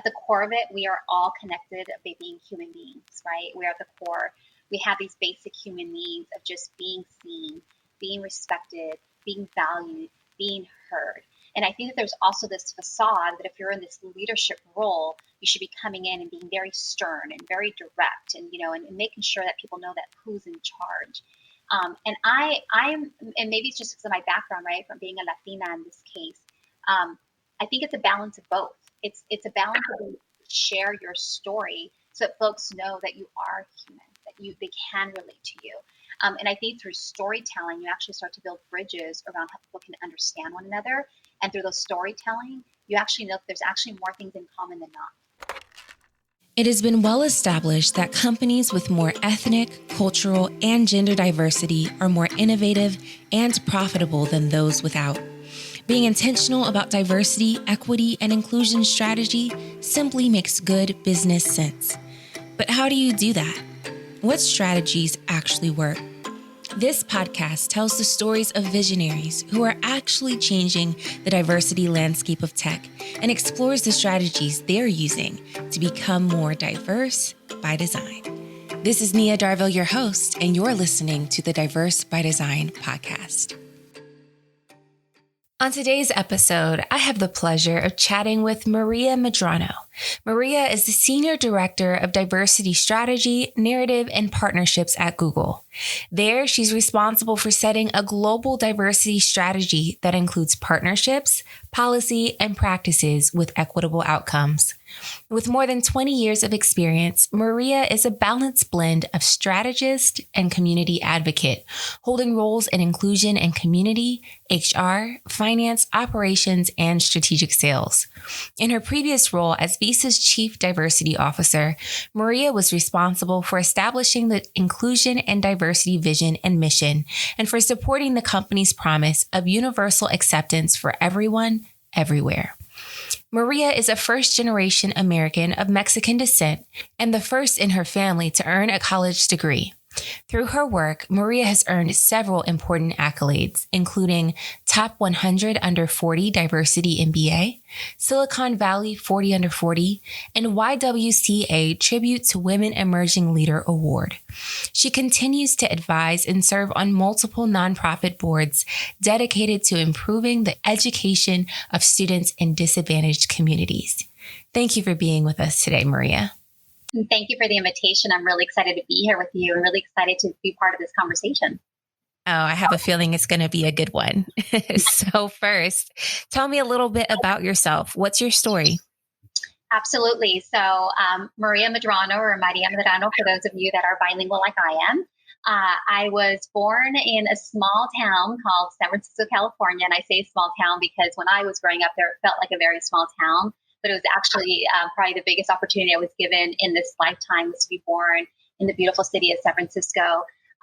the core of it, we are all connected by being human beings, right? We are at the core. We have these basic human needs of just being seen, being respected, being valued, being heard. And I think that there's also this facade that if you're in this leadership role, you should be coming in and being very stern and very direct, and and making sure that people know that who's in charge. And maybe it's just because of my background, right, from being a Latina in this case. I think it's a balance of both. It's a balance of share your story so that folks know that you are human, that they can relate to you. And I think through storytelling, you actually start to build bridges around how people can understand one another. And through those storytelling, you actually know that there's actually more things in common than not. It has been well established that companies with more ethnic, cultural, and gender diversity are more innovative and profitable than those without. Being intentional about diversity, equity, and inclusion strategy simply makes good business sense. But how do you do that? What strategies actually work? This podcast tells the stories of visionaries who are actually changing the diversity landscape of tech and explores the strategies they're using to become more diverse by design. This is Nia Darville, your host, and you're listening to the Diverse by Design podcast. On today's episode, I have the pleasure of chatting with Maria Medrano. Maria is the Senior Director of Diversity Strategy, Narrative, and Partnerships at Google. There, she's responsible for setting a global diversity strategy that includes partnerships, policy, and practices with equitable outcomes. With more than 20 years of experience, Maria is a balanced blend of strategist and community advocate, holding roles in inclusion and community, HR, finance, operations, and strategic sales. In her previous role as Visa's Chief Diversity Officer, Maria was responsible for establishing the inclusion and diversity vision and mission, and for supporting the company's promise of universal acceptance for everyone, everywhere. Maria is a first-generation American of Mexican descent and the first in her family to earn a college degree. Through her work, Maria has earned several important accolades, including Top 100 Under 40 Diversity MBA, Silicon Valley 40 Under 40, and YWCA Tribute to Women Emerging Leader Award. She continues to advise and serve on multiple nonprofit boards dedicated to improving the education of students in disadvantaged communities. Thank you for being with us today, Maria. And thank you for the invitation. I'm really excited to be here with you and really excited to be part of this conversation. Oh, I have a feeling it's going to be a good one. So first, tell me a little bit about yourself. What's your story? Absolutely. So Maria Medrano, or Maria Medrano, for those of you that are bilingual like I am. I was born in a small town called San Francisco, California. And I say small town because when I was growing up there, it felt like a very small town. But it was actually probably the biggest opportunity I was given in this lifetime was to be born in the beautiful city of San Francisco.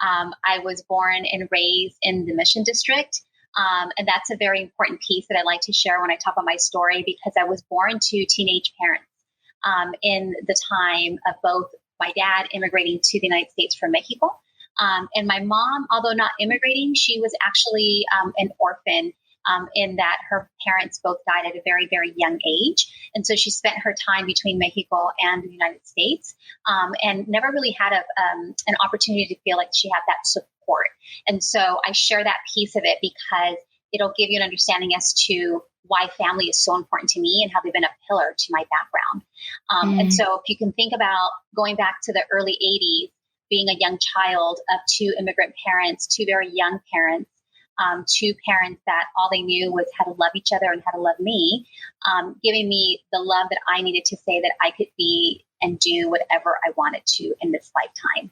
I was born and raised in the Mission District. And that's a very important piece that I like to share when I talk about my story, because I was born to teenage parents in the time of both my dad immigrating to the United States from Mexico. And my mom, although not immigrating, she was actually an orphan. In that her parents both died at a very, very young age. And so she spent her time between Mexico and the United States and never really had an opportunity to feel like she had that support. And so I share that piece of it because it'll give you an understanding as to why family is so important to me and how they've been a pillar to my background. And so if you can think about going back to the early 80s, being a young child of two immigrant parents, two very young parents, two parents that all they knew was how to love each other and how to love me, giving me the love that I needed to say that I could be and do whatever I wanted to in this lifetime.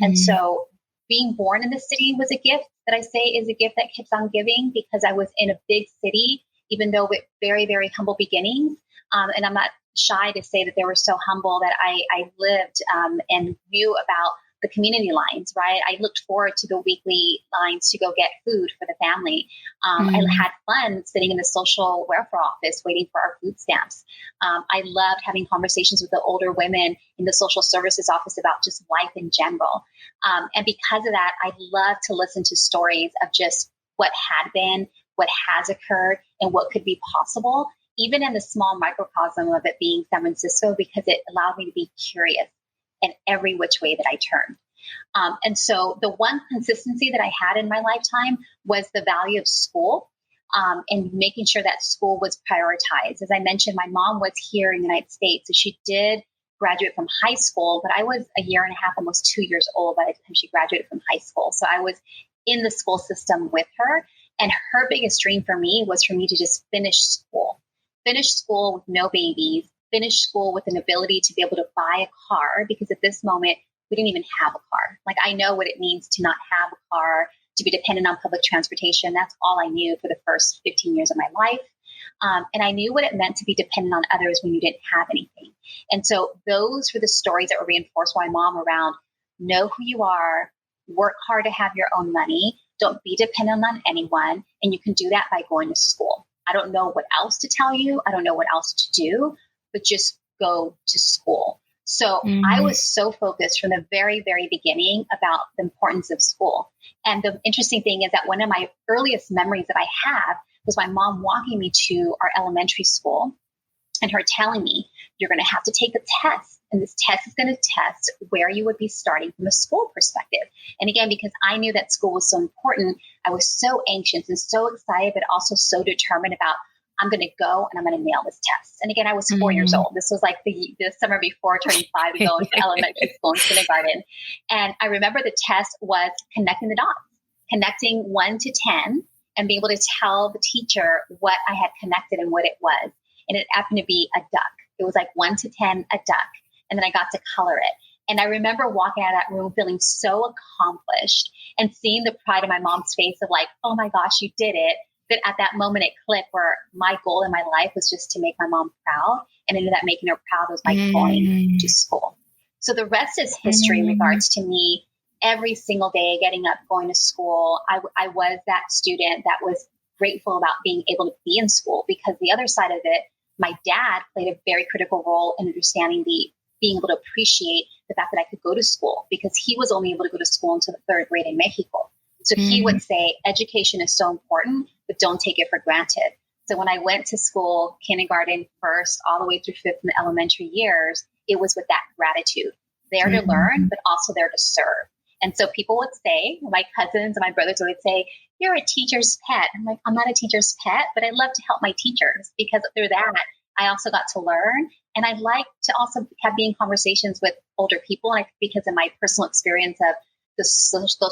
And so being born in the city was a gift that I say is a gift that keeps on giving, because I was in a big city, even though with very, very humble beginnings. And I'm not shy to say that they were so humble that I lived and knew about the community lines, right? I looked forward to the weekly lines to go get food for the family. I had fun sitting in the social welfare office waiting for our food stamps. I loved having conversations with the older women in the social services office about just life in general. And because of that, I love to listen to stories of just what had been, what has occurred, and what could be possible, even in the small microcosm of it being San Francisco, because it allowed me to be curious in every which way that I turned. And so the one consistency that I had in my lifetime was the value of school, and making sure that school was prioritized. As I mentioned, my mom was here in the United States, so she did graduate from high school, but I was a year and a half, almost 2 years old by the time she graduated from high school. So I was in the school system with her, and her biggest dream for me was for me to just finish school with no babies, finish school with an ability to be able to buy a car, because at this moment, we didn't even have a car. Like, I know what it means to not have a car, to be dependent on public transportation. That's all I knew for the first 15 years of my life. And I knew what it meant to be dependent on others when you didn't have anything. And so those were the stories that were reinforced by my mom around know who you are, work hard to have your own money, don't be dependent on anyone, and you can do that by going to school. I don't know what else to tell you. I don't know what else to do, but just go to school. So I was so focused from the very, very beginning about the importance of school. And the interesting thing is that one of my earliest memories that I have was my mom walking me to our elementary school and her telling me, you're going to have to take a test. And this test is going to test where you would be starting from a school perspective. And again, because I knew that school was so important, I was so anxious and so excited, but also so determined about, I'm going to go and I'm going to nail this test. And again, I was 4 years old. This was like the summer before turning 5 to go into elementary school and kindergarten. And I remember the test was connecting the dots, connecting 1 to 10, and be able to tell the teacher what I had connected and what it was. And it happened to be a duck. It was like 1 to 10, a duck. And then I got to color it. And I remember walking out of that room feeling so accomplished and seeing the pride in my mom's face of like, oh my gosh, you did it. But at that moment it clicked where my goal in my life was just to make my mom proud. And I knew that making her proud was by going to school. So the rest is history in regards to me every single day getting up, going to school. I was that student that was grateful about being able to be in school, because the other side of it, my dad played a very critical role in understanding being able to appreciate the fact that I could go to school, because he was only able to go to school until the 3rd grade in Mexico. So he would say, education is so important, but don't take it for granted. So when I went to school, kindergarten, first, all the way through 5th in the elementary years, it was with that gratitude, there to learn, but also there to serve. And so people would say, my cousins and my brothers would say, you're a teacher's pet. I'm like, I'm not a teacher's pet, but I love to help my teachers, because through that, I also got to learn. And I like to also be in conversations with older people, because of my personal experience of those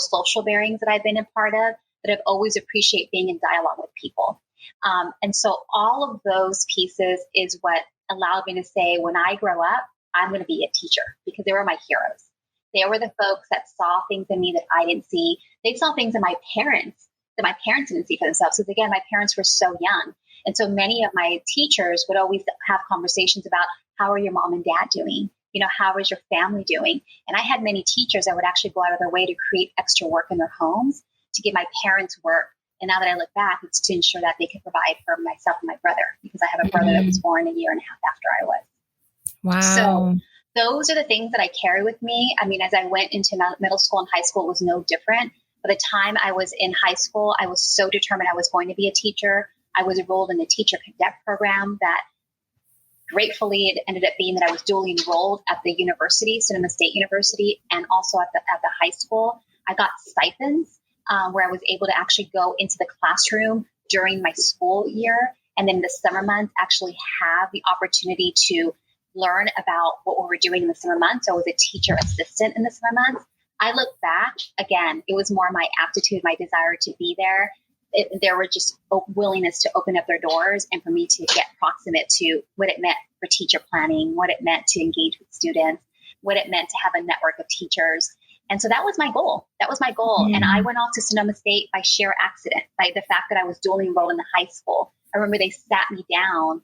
social bearings that I've been a part of, that I've always appreciate being in dialogue with people. And so all of those pieces is what allowed me to say, when I grow up, I'm going to be a teacher, because they were my heroes. They were the folks that saw things in me that I didn't see. They saw things in my parents that my parents didn't see for themselves. Because again, my parents were so young. And so many of my teachers would always have conversations about, how are your mom and dad doing? You know, how is your family doing? And I had many teachers that would actually go out of their way to create extra work in their homes to give my parents work. And now that I look back, it's to ensure that they could provide for myself and my brother, because I have a brother that was born a year and a half after I was. Wow. So those are the things that I carry with me. I mean, as I went into middle school and high school, it was no different. By the time I was in high school, I was so determined I was going to be a teacher. I was enrolled in the teacher cadet program that gratefully it ended up being that I was dually enrolled at the university, Sonoma State University, and also at the high school. I got stipends where I was able to actually go into the classroom during my school year. And then the summer months actually have the opportunity to learn about what we were doing in the summer months. So I was a teacher assistant in the summer months. I look back, again, it was more my aptitude, my desire to be there. There were just a willingness to open up their doors and for me to get proximate to what it meant for teacher planning, what it meant to engage with students, what it meant to have a network of teachers. And so that was my goal. That was my goal. And I went off to Sonoma State by sheer accident, by the fact that I was dually enrolled in the high school. I remember they sat me down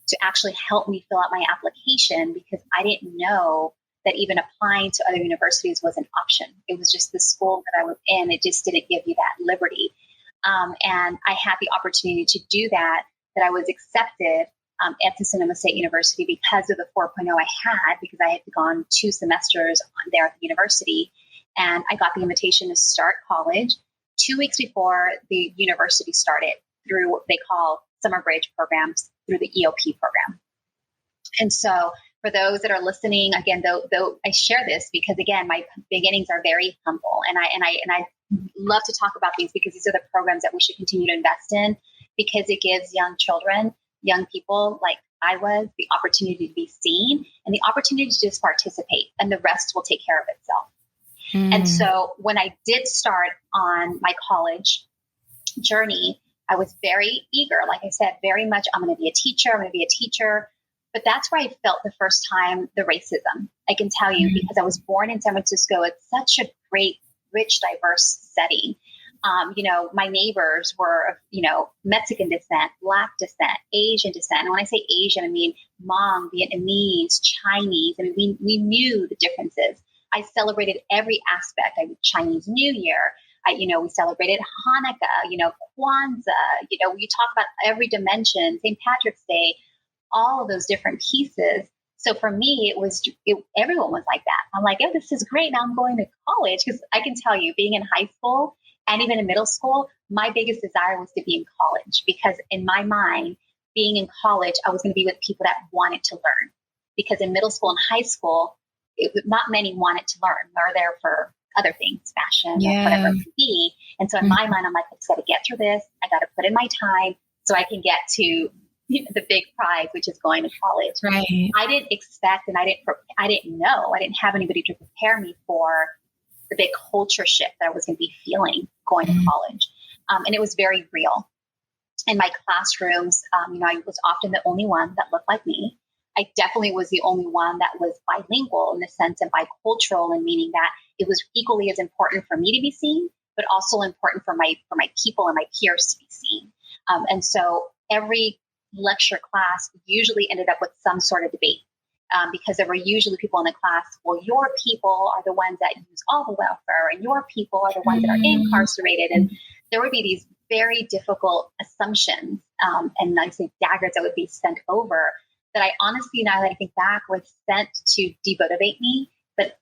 to actually help me fill out my application, because I didn't know that even applying to other universities was an option. It was just the school that I was in. It just didn't give you that liberty. And I had the opportunity to do that I was accepted at the Sonoma State University because of the 4.0 I had, because I had gone 2 semesters there at the university. And I got the invitation to start college 2 weeks before the university started through what they call summer bridge programs through the EOP program. And so for those that are listening, again, though I share this because again, my beginnings are very humble, and I love to talk about these because these are the programs that we should continue to invest in, because it gives young children, young people like I was, the opportunity to be seen and the opportunity to just participate, and the rest will take care of itself. And so when I did start on my college journey, I was very eager. Like I said, very much, I'm going to be a teacher. I'm going to be a teacher. But that's where I felt the first time the racism. I can tell you, because I was born in San Francisco. It's such a great, rich, diverse setting. My neighbors were of, Mexican descent, Black descent, Asian descent. And when I say Asian, I mean Hmong, Vietnamese, Chinese. I mean, we knew the differences. I celebrated every aspect. Chinese New Year. We celebrated Hanukkah, Kwanzaa. We talk about every dimension, St. Patrick's Day, all of those different pieces. So for me, everyone was like that. I'm like, oh, this is great. Now I'm going to college, because I can tell you, being in high school and even in middle school, my biggest desire was to be in college, because in my mind, being in college, I was going to be with people that wanted to learn. Because in middle school and high school, not many wanted to learn. They're there for other things, fashion, or whatever it could be. And so in my mind, I'm like, I just got to get through this. I got to put in my time so I can get to the big prize, which is going to college. Right. I didn't expect, and I didn't know, I didn't have anybody to prepare me for the big culture shift that I was going to be feeling going to college. And it was very real. In my classrooms, I was often the only one that looked like me. I definitely was the only one that was bilingual in the sense of bicultural, and meaning that it was equally as important for me to be seen, but also important for my people and my peers to be seen. And so every lecture class usually ended up with some sort of debate, because there were usually people in the class, well, your people are the ones that use all the welfare, and your people are the ones that are incarcerated. And there would be these very difficult assumptions, and I say daggers that would be sent over, that I honestly, now that I think back, were sent to demotivate me, but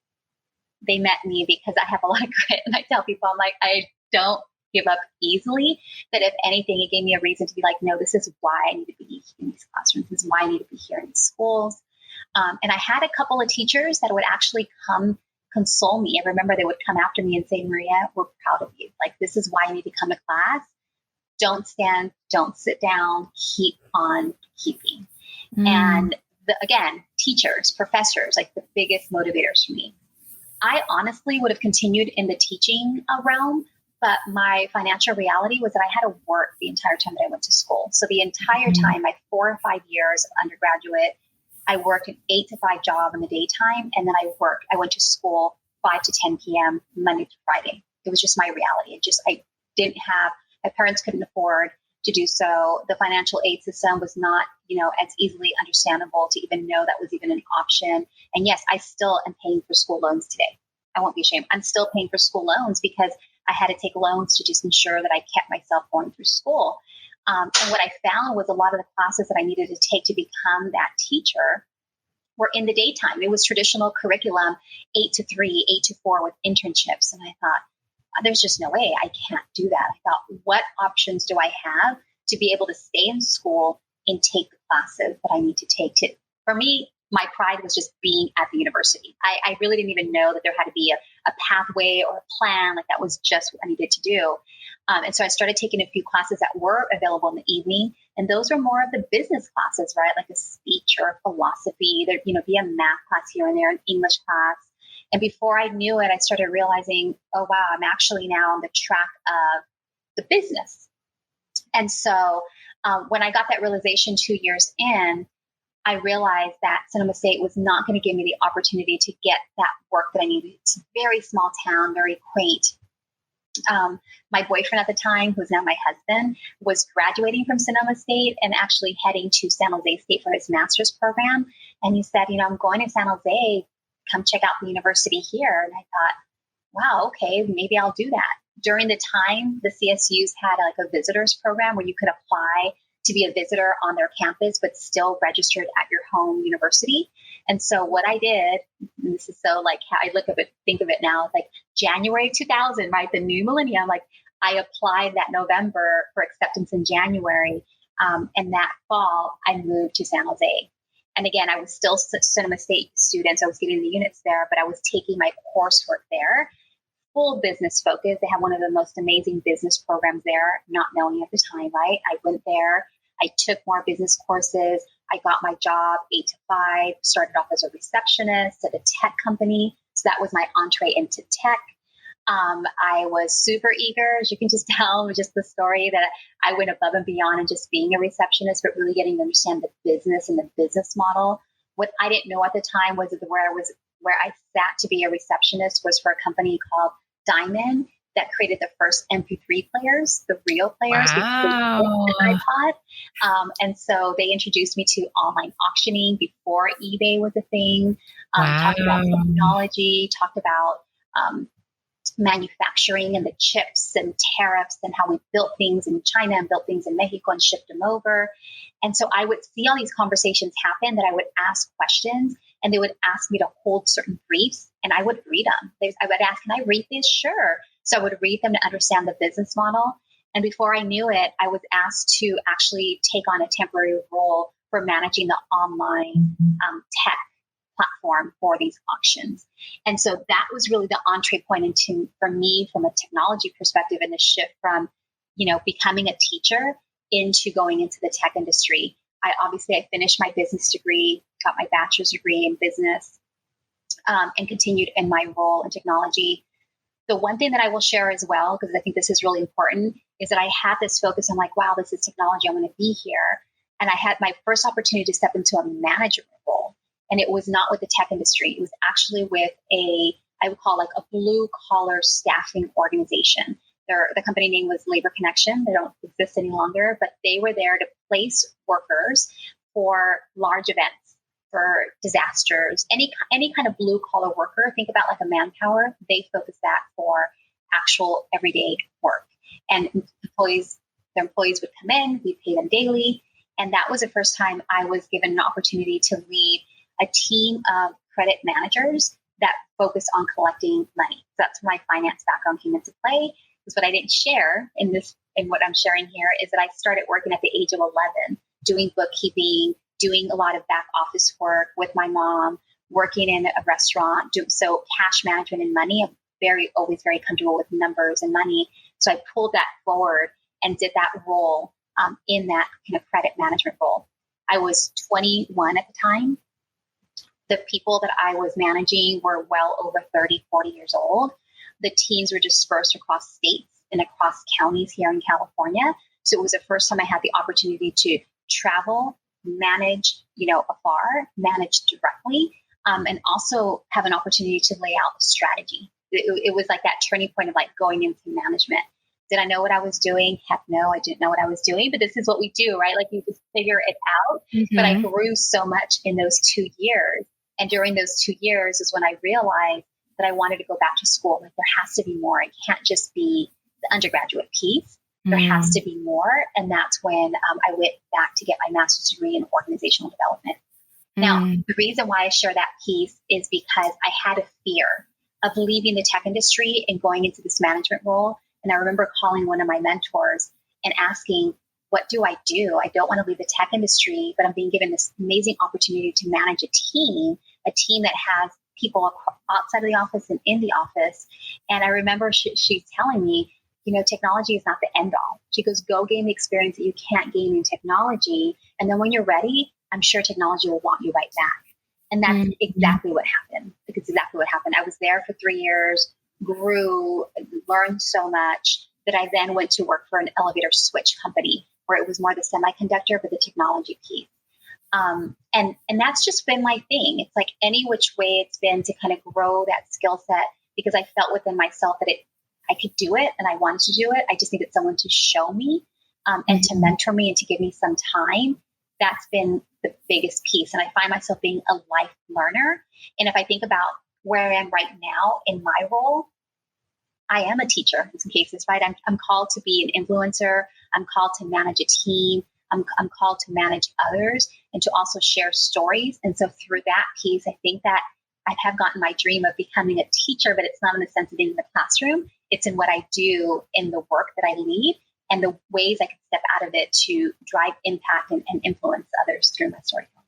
they met me because I have a lot of grit. And I tell people, I'm like, I don't give up easily. That if anything, it gave me a reason to be like, no, this is why I need to be in these classrooms. This is why I need to be here in schools. And I had a couple of teachers that would actually come console me. I remember they would come after me and say, Maria, we're proud of you. Like, this is why you need to come to class. Don't stand, don't sit down, keep on keeping. And again, teachers, professors, like the biggest motivators for me. I honestly would have continued in the teaching realm, but my financial reality was that I had to work the entire time that I went to school. So the entire time, my 4 or 5 years of undergraduate, I worked an 8 to 5 job in the daytime. And then I went to school 5 to 10 p.m. Monday to Friday. It was just my reality. I didn't have, my parents couldn't afford to do so. The financial aid system was not, as easily understandable to even know that was even an option. And yes, I still am paying for school loans today. I won't be ashamed. I'm still paying for school loans because I had to take loans to just ensure that I kept myself going through school. And what I found was a lot of the classes that I needed to take to become that teacher were in the daytime. It was traditional curriculum, 8 to 3, 8 to 4 with internships. And I thought, there's just no way I can't do that. I thought, what options do I have to be able to stay in school and take the classes that I need to take? For me, my pride was just being at the university. I really didn't even know that there had to be a pathway or a plan. Like, that was just what I needed to do. And so I started taking a few classes that were available in the evening. And those were more of the business classes, right? Like a speech or a philosophy. There'd be a math class here and there, an English class. And before I knew it, I started realizing, oh, wow, I'm actually now on the track of the business. And so when I got that realization 2 years in, I realized that Sonoma State was not going to give me the opportunity to get that work that I needed. It's a very small town, very quaint. My boyfriend at the time, who's now my husband, was graduating from Sonoma State and actually heading to San Jose State for his master's program. And he said, I'm going to San Jose. Come check out the university here. And I thought, wow, okay, maybe I'll do that. During the time, the CSUs had like a visitors program where you could apply to be a visitor on their campus, but still registered at your home university. And so what I did, and this is so like how I think of it now, it's like January 2000, right? The new millennium, like I applied that November for acceptance in January. And that fall, I moved to San Jose. And again, I was still Cinema State student, so I was getting the units there, but I was taking my coursework there, full business focus. They have one of the most amazing business programs there, not knowing at the time, right? I went there, I took more business courses. I got my job 8 to 5, started off as a receptionist at a tech company. So that was my entree into tech. I was super eager, as you can just tell, just the story that I went above and beyond and just being a receptionist, but really getting to understand the business and the business model. What I didn't know at the time was that where I sat to be a receptionist was for a company called Diamond that created the first MP3 players, the real players with an iPod. And so they introduced me to online auctioning before eBay was a thing. Talked about technology, talked about manufacturing and the chips and tariffs and how we built things in China and built things in Mexico and shipped them over. And so I would see all these conversations happen that I would ask questions and they would ask me to hold certain briefs and I would read them. I would ask, can I read this? Sure. So I would read them to understand the business model. And before I knew it, I was asked to actually take on a temporary role for managing the online tech platform for these auctions. And so that was really the entree point into, for me, from a technology perspective, and the shift from, becoming a teacher into going into the tech industry. I finished my business degree, got my bachelor's degree in business, and continued in my role in technology. The one thing that I will share as well, because I think this is really important, is that I had this focus on wow, this is technology. I'm going to be here. And I had my first opportunity to step into a management role. And it was not with the tech industry. It was actually with I would call a blue collar staffing organization. The company name was Labor Connection. They don't exist any longer, but they were there to place workers for large events, for disasters, any kind of blue collar worker. Think about a Manpower. They focus that for actual everyday work. And their employees would come in, we pay them daily. And that was the first time I was given an opportunity to lead a team of credit managers that focused on collecting money. So that's where my finance background came into play. Because what I didn't share in what I'm sharing here is that I started working at the age of 11, doing bookkeeping, doing a lot of back office work with my mom, working in a restaurant, so cash management and money. I'm always very comfortable with numbers and money. So I pulled that forward and did that role in that kind of credit management role. I was 21 at the time. The people that I was managing were well over 30, 40 years old. The teams were dispersed across states and across counties here in California. So it was the first time I had the opportunity to travel, manage, afar, manage directly, and also have an opportunity to lay out a strategy. It was like that turning point of going into management. Did I know what I was doing? Heck no, I didn't know what I was doing, but this is what we do, right? You just figure it out. Mm-hmm. But I grew so much in those 2 years. And during those 2 years is when I realized that I wanted to go back to school. There has to be more. It can't just be the undergraduate piece. There has to be more. And that's when I went back to get my master's degree in organizational development. Now, the reason why I share that piece is because I had a fear of leaving the tech industry and going into this management role. And I remember calling one of my mentors and asking, what do I do? I don't want to leave the tech industry, but I'm being given this amazing opportunity to manage a team that has people outside of the office and in the office. And I remember she's telling me, technology is not the end all. She goes, go gain the experience that you can't gain in technology. And then when you're ready, I'm sure technology will want you right back. And that's exactly what happened. It's exactly what happened. I was there for 3 years, grew, learned so much that I then went to work for an elevator switch company where it was more the semiconductor, but the technology piece. And that's just been my thing. It's any which way it's been to kind of grow that skill set because I felt within myself that I could do it and I wanted to do it. I just needed someone to show me and to mentor me and to give me some time. That's been the biggest piece. And I find myself being a life learner. And if I think about where I am right now in my role, I am a teacher in some cases, right? I'm called to be an influencer. I'm called to manage a team. I'm called to manage others and to also share stories. And so through that piece, I think that I have gotten my dream of becoming a teacher, but it's not in the sense of being in the classroom. It's in what I do in the work that I lead and the ways I can step out of it to drive impact and influence others through my storytelling.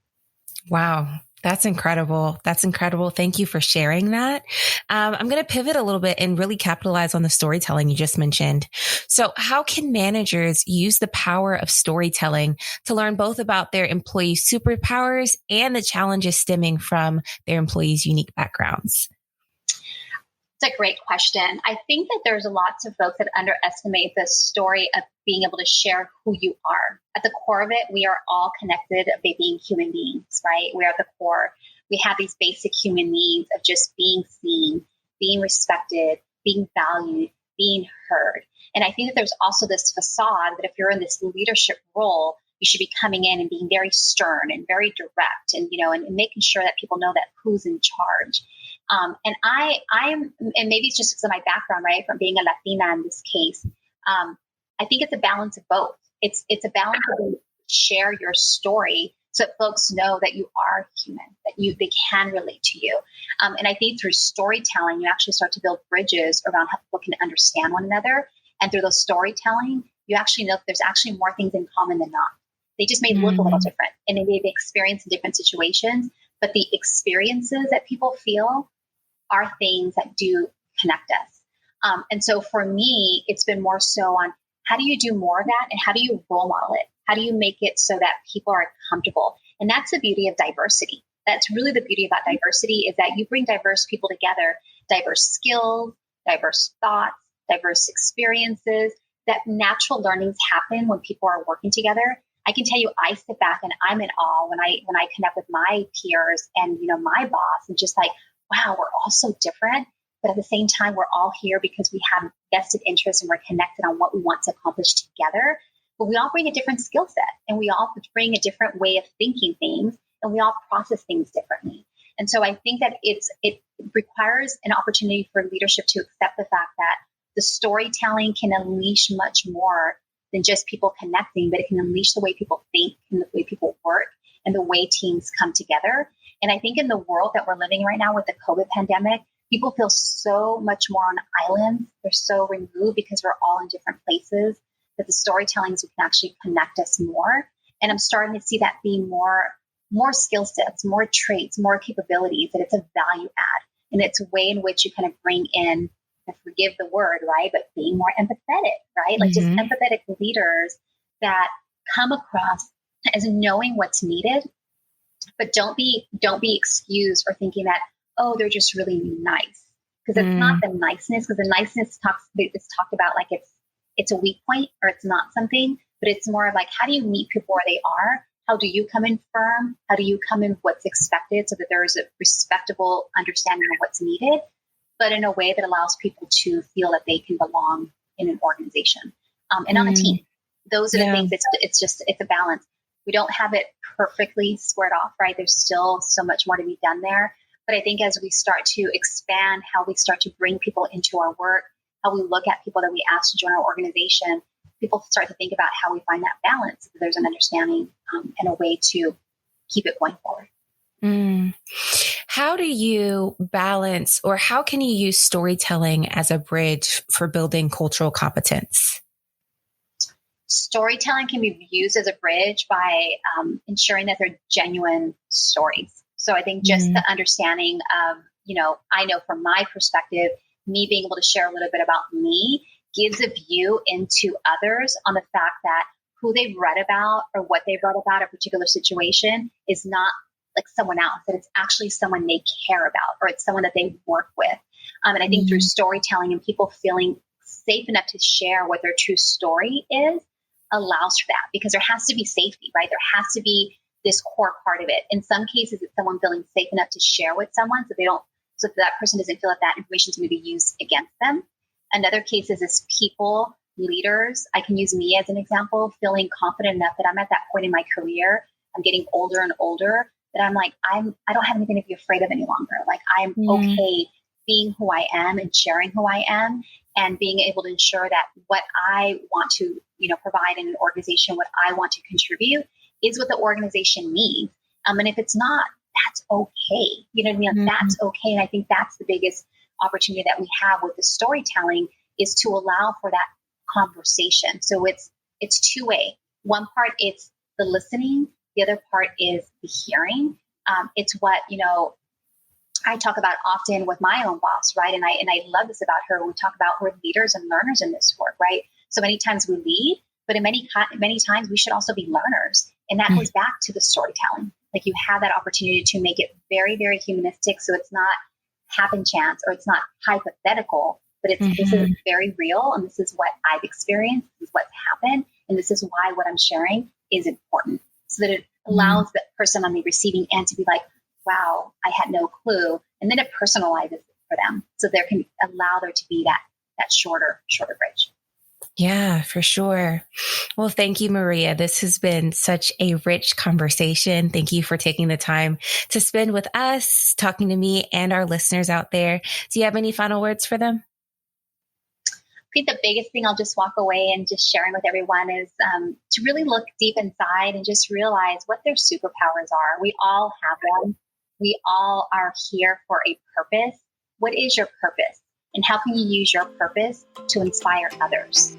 Wow. That's incredible. That's incredible. Thank you for sharing that. I'm going to pivot a little bit and really capitalize on the storytelling you just mentioned. So how can managers use the power of storytelling to learn both about their employees' superpowers and the challenges stemming from their employees' unique backgrounds? It's a great question. I think that there's lots of folks that underestimate the story of being able to share who you are. At the core of it, we are all connected by being human beings, right? We're at the core. We have these basic human needs of just being seen, being respected, being valued, being heard. And I think that there's also this facade that if you're in this leadership role, you should be coming in and being very stern and very direct and, and making sure that people know that who's in charge. And and maybe it's just because of my background, right? From being a Latina in this case, I think it's a balance of both. It's a balance of share your story so that folks know that you are human, that they can relate to you. And I think through storytelling, you actually start to build bridges around how people can understand one another. And through those storytelling, you actually know that there's actually more things in common than not. They just may look a little different and maybe they experience in different situations, but the experiences that people feel are things that do connect us. And so for me, it's been more so on how do you do more of that and how do you role model it? How do you make it so that people are comfortable? And that's the beauty of diversity. That's really the beauty about diversity is that you bring diverse people together, diverse skills, diverse thoughts, diverse experiences, that natural learnings happen when people are working together. I can tell you, I sit back and I'm in awe when I connect with my peers and, my boss and just like, wow, we're all so different, but at the same time, we're all here because we have vested interest and we're connected on what we want to accomplish together. But we all bring a different skill set and we all bring a different way of thinking things and we all process things differently. And so I think that it requires an opportunity for leadership to accept the fact that the storytelling can unleash much more than just people connecting, but it can unleash the way people think and the way people work and the way teams come together. And I think in the world that we're living right now with the COVID pandemic, people feel so much more on islands. They're so removed because we're all in different places that the storytellings can actually connect us more. And I'm starting to see that being more skill sets, more traits, more capabilities, that it's a value add. And it's a way in which you kind of bring in, and forgive the word, right? But being more empathetic, right? Like just empathetic leaders that come across as knowing what's needed, but don't be excused or thinking that, oh, they're just really nice. Because it's not the niceness, because the niceness is talked about like it's a weak point or it's not something, but it's more of like, how do you meet people where they are? How do you come in firm? How do you come in what's expected so that there is a respectable understanding of what's needed, but in a way that allows people to feel that they can belong in an organization and on a team. Those are the things. It's a balance. We don't have it perfectly squared off, right? There's still so much more to be done there. But I think as we start to expand how we start to bring people into our work, how we look at people that we ask to join our organization, people start to think about how we find that balance. So there's an understanding and a way to keep it going forward. How do you balance, or how can you use storytelling as a bridge for building cultural competence? Storytelling can be used as a bridge by ensuring that they're genuine stories. So I think just the understanding of, I know from my perspective, me being able to share a little bit about me gives a view into others on the fact that who they've read about or what they've read about a particular situation is not like someone else, that it's actually someone they care about or it's someone that they work with. And I think through storytelling and people feeling safe enough to share what their true story is allows for that, because there has to be safety, right? There has to be this core part of it. In some cases, it's someone feeling safe enough to share with someone so that person doesn't feel that information is going to be used against them. In other cases, it's people, leaders. I can use me as an example, feeling confident enough that I'm at that point in my career. I'm getting older and older that I'm like, I don't have anything to be afraid of any longer. Like I'm okay being who I am and sharing who I am and being able to ensure that what I want to, provide in an organization, what I want to contribute is what the organization needs. And if it's not, that's okay. You know what I mean? That's okay. And I think that's the biggest opportunity that we have with the storytelling is to allow for that conversation. So it's two-way. One part, it's the listening. The other part is the hearing. It's what, I talk about often with my own boss, right? And I love this about her. We talk about we're leaders and learners in this work, right? So many times we lead, but in many times we should also be learners. And that goes back to the storytelling. Like, you have that opportunity to make it very, very humanistic. So it's not happen chance, or it's not hypothetical, but it's this is very real. And this is what I've experienced. This is what's happened. And this is why what I'm sharing is important, so that it allows the person on the receiving end to be like, wow, I had no clue. And then it personalizes it for them. So there can allow there to be that shorter bridge. Yeah, for sure. Well, thank you, Maria. This has been such a rich conversation. Thank you for taking the time to spend with us, talking to me and our listeners out there. Do you have any final words for them? I think the biggest thing I'll just walk away and just sharing with everyone is to really look deep inside and just realize what their superpowers are. We all have them. We all are here for a purpose. What is your purpose? And how can you use your purpose to inspire others?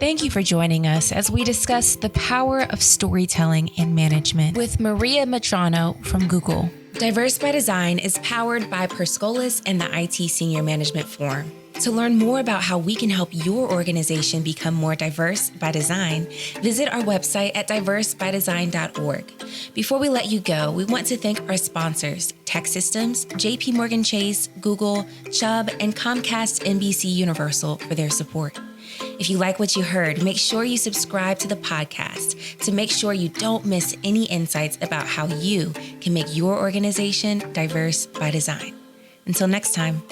Thank you for joining us as we discuss the power of storytelling in management with Maria Medrano from Google. Diverse by Design is powered by Perscolis and the IT Senior Management Forum. To learn more about how we can help your organization become more diverse by design, visit our website at diversebydesign.org. Before we let you go, we want to thank our sponsors, TEKsystems, JP Morgan Chase, Google, Chubb, and Comcast NBC Universal for their support. If you like what you heard, make sure you subscribe to the podcast to make sure you don't miss any insights about how you can make your organization diverse by design. Until next time.